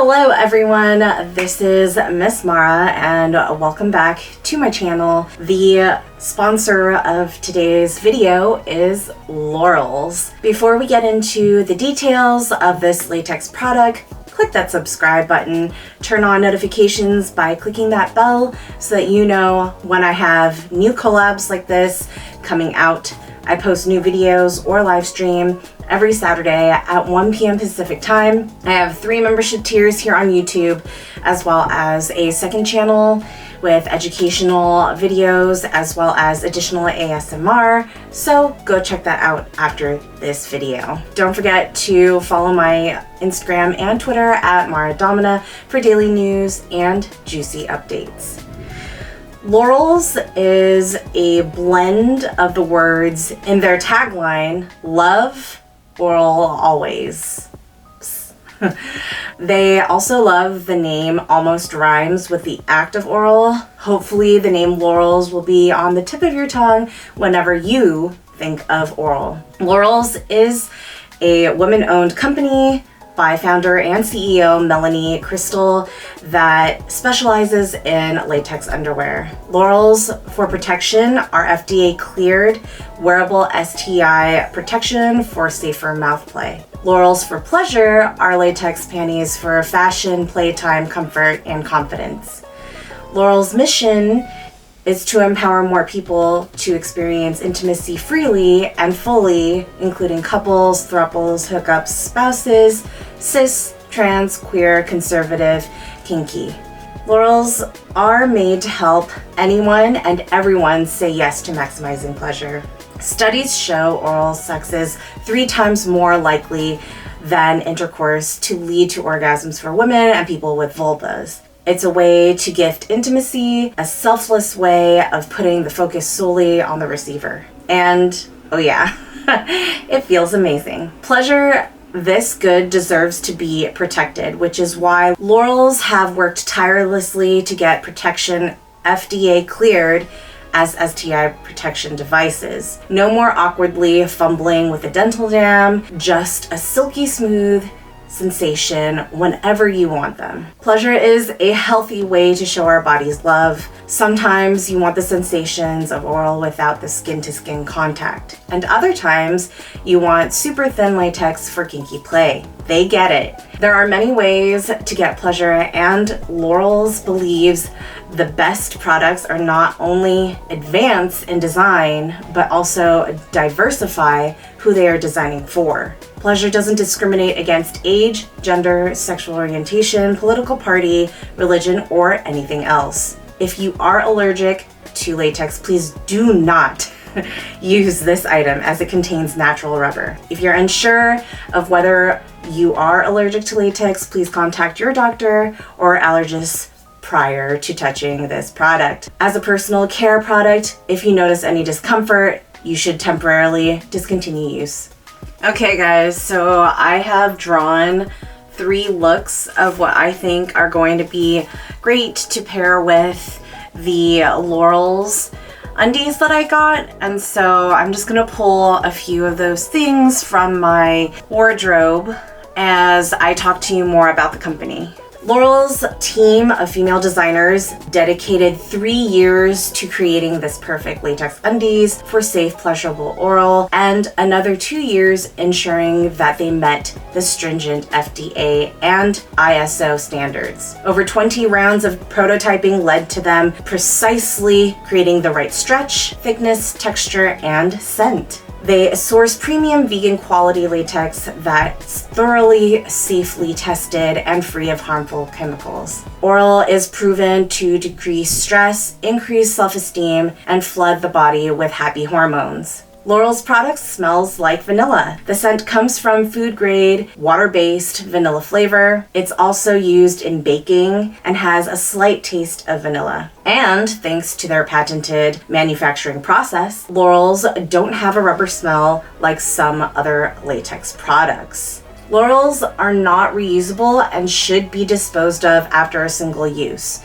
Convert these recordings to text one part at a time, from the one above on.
Hello everyone, this is Miss Mara and welcome back to my channel. The sponsor of today's video is Lorals. Before we get into the details of this latex product, click that subscribe button, turn on notifications by clicking that bell so that you know when I have new collabs like this coming out. I post new videos or live stream every Saturday at 1 p.m. Pacific time. I have 3 membership tiers here on YouTube, as well as a second channel with educational videos, as well as additional ASMR. So go check that out after this video. Don't forget to follow my Instagram and Twitter at Mara Domina for daily news and juicy updates. Lorals is a blend of the words in their tagline, love, oral, always. They also love the name almost rhymes with the act of oral. Hopefully the name Lorals will be on the tip of your tongue whenever you think of oral. Lorals is a women-owned company by founder and CEO Melanie Crystal that specializes in latex underwear. Lorals for protection are FDA cleared wearable STI protection for safer mouth play. Lorals for pleasure are latex panties for fashion, playtime, comfort, and confidence. Lorals' mission is to empower more people to experience intimacy freely and fully, including couples, thruples, hookups, spouses, cis, trans, queer, conservative, kinky. Lorals are made to help anyone and everyone say yes to maximizing pleasure. Studies show oral sex is 3 times more likely than intercourse to lead to orgasms for women and people with vulvas. It's a way to gift intimacy, a selfless way of putting the focus solely on the receiver. And, oh yeah, it feels amazing. Pleasure this good deserves to be protected, which is why Lorals have worked tirelessly to get protection FDA cleared as STI protection devices. No more awkwardly fumbling with a dental dam, just a silky smooth sensation whenever you want them. Pleasure is a healthy way to show our bodies love. Sometimes you want the sensations of oral without the skin-to-skin contact, and other times you want super thin latex for kinky play. They get it. There are many ways to get pleasure, and Lorals believes the best products are not only advance in design, but also diversify who they are designing for. Pleasure doesn't discriminate against age, gender, sexual orientation, political party, religion, or anything else. If you are allergic to latex, please do not use this item as it contains natural rubber. If you're unsure of whether you are allergic to latex, please contact your doctor or allergist prior to touching this product. As a personal care product, if you notice any discomfort, you should temporarily discontinue use. Okay guys, so I have drawn 3 looks of what I think are going to be great to pair with the Lorals undies that I got, and so I'm just gonna pull a few of those things from my wardrobe as I talk to you more about the company. Lorals' team of female designers dedicated 3 years to creating this perfect latex undies for safe, pleasurable oral, and another 2 years ensuring that they met the stringent FDA and ISO standards. Over 20 rounds of prototyping led to them precisely creating the right stretch, thickness, texture, and scent. They source premium vegan quality latex that's thoroughly, safely tested and free of harmful chemicals. Oral is proven to decrease stress, increase self-esteem, and flood the body with happy hormones. Lorals product smells like vanilla. The scent comes from food-grade, water-based vanilla flavor. It's also used in baking and has a slight taste of vanilla. And thanks to their patented manufacturing process, Lorals don't have a rubber smell like some other latex products. Lorals are not reusable and should be disposed of after a single use.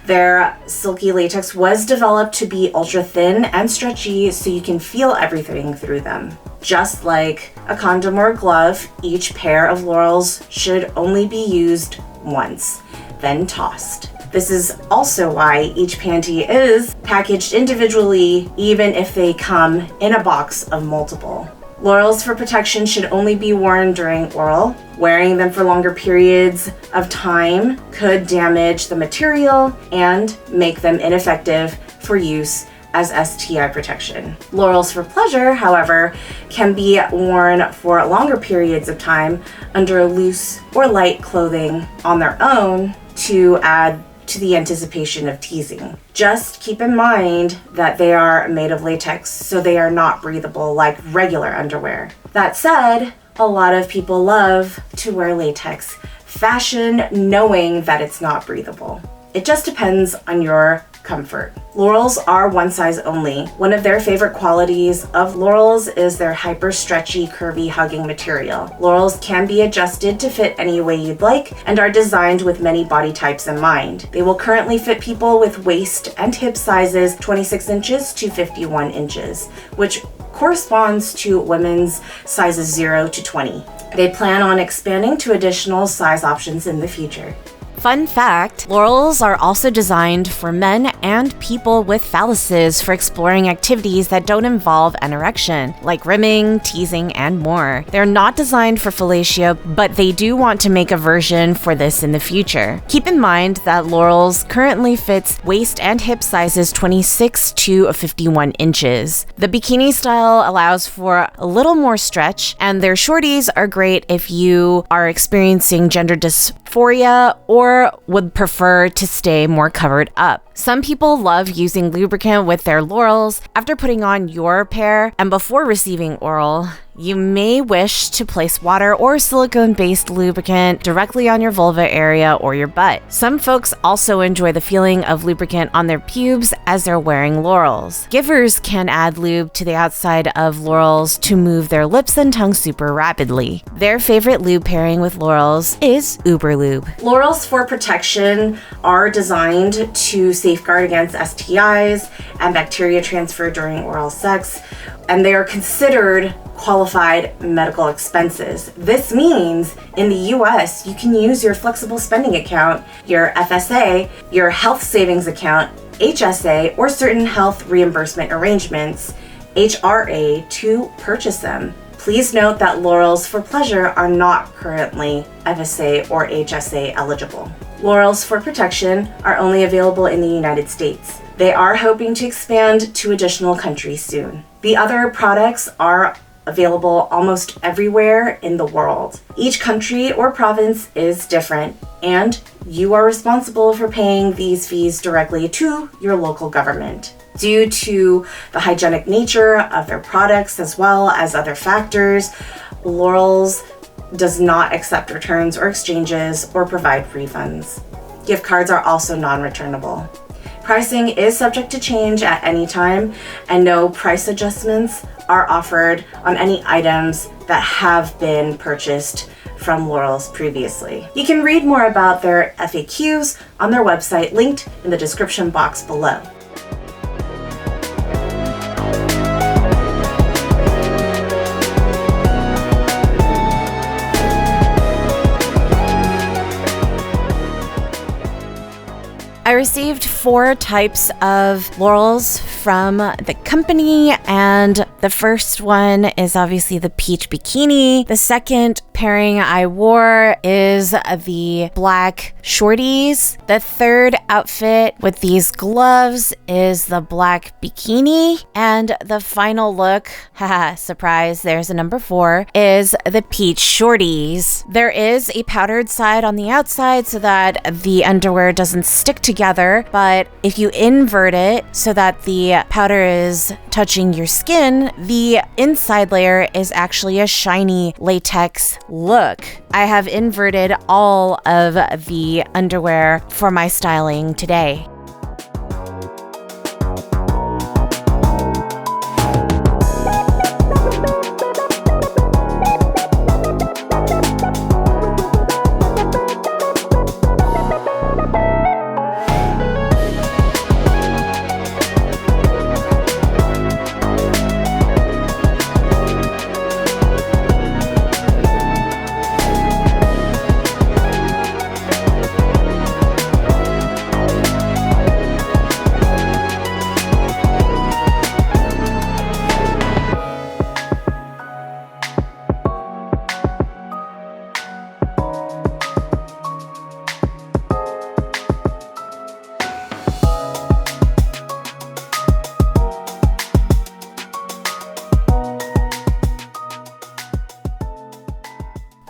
Their silky latex was developed to be ultra thin and stretchy so you can feel everything through them. Just like a condom or glove, each pair of Lorals should only be used once, then tossed. This is also why each panty is packaged individually, even if they come in a box of multiple. Lorals for protection should only be worn during oral. Wearing them for longer periods of time could damage the material and make them ineffective for use as STI protection. Lorals for pleasure, however, can be worn for longer periods of time under loose or light clothing on their own to add to the anticipation of teasing. Just keep in mind that they are made of latex, so they are not breathable like regular underwear. That said, a lot of people love to wear latex fashion knowing that it's not breathable. It just depends on your comfort. Lorals are one size only. One of their favorite qualities of Lorals is their hyper stretchy, curvy, hugging material. Lorals can be adjusted to fit any way you'd like and are designed with many body types in mind. They will currently fit people with waist and hip sizes 26 inches to 51 inches, which corresponds to women's sizes 0 to 20. They plan on expanding to additional size options in the future. Fun fact, Lorals are also designed for men and people with phalluses for exploring activities that don't involve an erection, like rimming, teasing, and more. They're not designed for fellatio, but they do want to make a version for this in the future. Keep in mind that Lorals currently fits waist and hip sizes 26 to 51 inches. The bikini style allows for a little more stretch, and their shorties are great if you are experiencing gender dysphoria or would prefer to stay more covered up. Some people love using lubricant with their Lorals after putting on your pair and before receiving oral. You may wish to place water or silicone-based lubricant directly on your vulva area or your butt. Some folks also enjoy the feeling of lubricant on their pubes as they're wearing Lorals. Givers can add lube to the outside of Lorals to move their lips and tongue super rapidly. Their favorite lube pairing with Lorals is Uber Lube. Lorals for protection are designed to safeguard against STIs and bacteria transfer during oral sex, and they are considered qualified medical expenses. This means in the US, you can use your flexible spending account, your FSA, your health savings account, HSA, or certain health reimbursement arrangements, HRA, to purchase them. Please note that Lorals for pleasure are not currently FSA or HSA eligible. Lorals for protection are only available in the United States. They are hoping to expand to additional countries soon. The other products are available almost everywhere in the world. Each country or province is different, and you are responsible for paying these fees directly to your local government. Due to the hygienic nature of their products as well as other factors, Lorals does not accept returns or exchanges or provide refunds. Gift cards are also non-returnable. Pricing is subject to change at any time, and no price adjustments are offered on any items that have been purchased from Lorals previously. You can read more about their FAQs on their website, linked in the description box below. I received 4 types of Lorals from the company, and the first one is obviously the peach bikini. The second pairing I wore is the black shorties. The third outfit with these gloves is the black bikini. And the final look, haha, surprise, there's a number 4, is the peach shorties. There is a powdered side on the outside so that the underwear doesn't stick together, but if you invert it so that the powder is touching your skin, the inside layer is actually a shiny latex look. I have inverted all of the underwear for my styling today.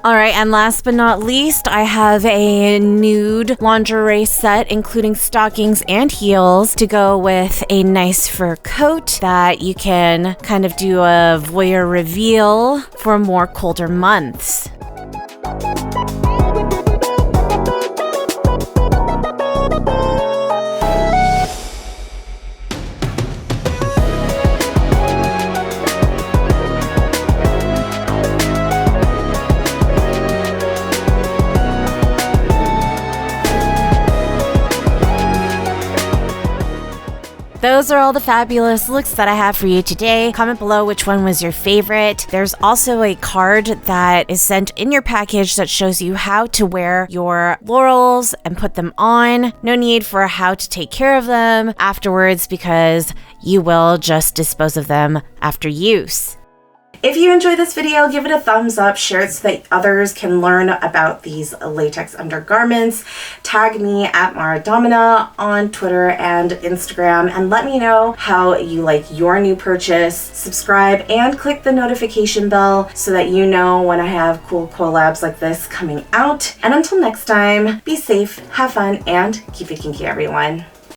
All right, and last but not least, I have a nude lingerie set, including stockings and heels, to go with a nice fur coat that you can kind of do a voyeur reveal for more colder months. Those are all the fabulous looks that I have for you today. Comment below which one was your favorite. There's also a card that is sent in your package that shows you how to wear your Lorals and put them on. No need for how to take care of them afterwards because you will just dispose of them after use. If you enjoyed this video, give it a thumbs up, share it so that others can learn about these latex undergarments. Tag me at Mara Domina on Twitter and Instagram and let me know how you like your new purchase. Subscribe and click the notification bell so that you know when I have cool collabs like this coming out. And until next time, be safe, have fun, and keep it kinky, everyone.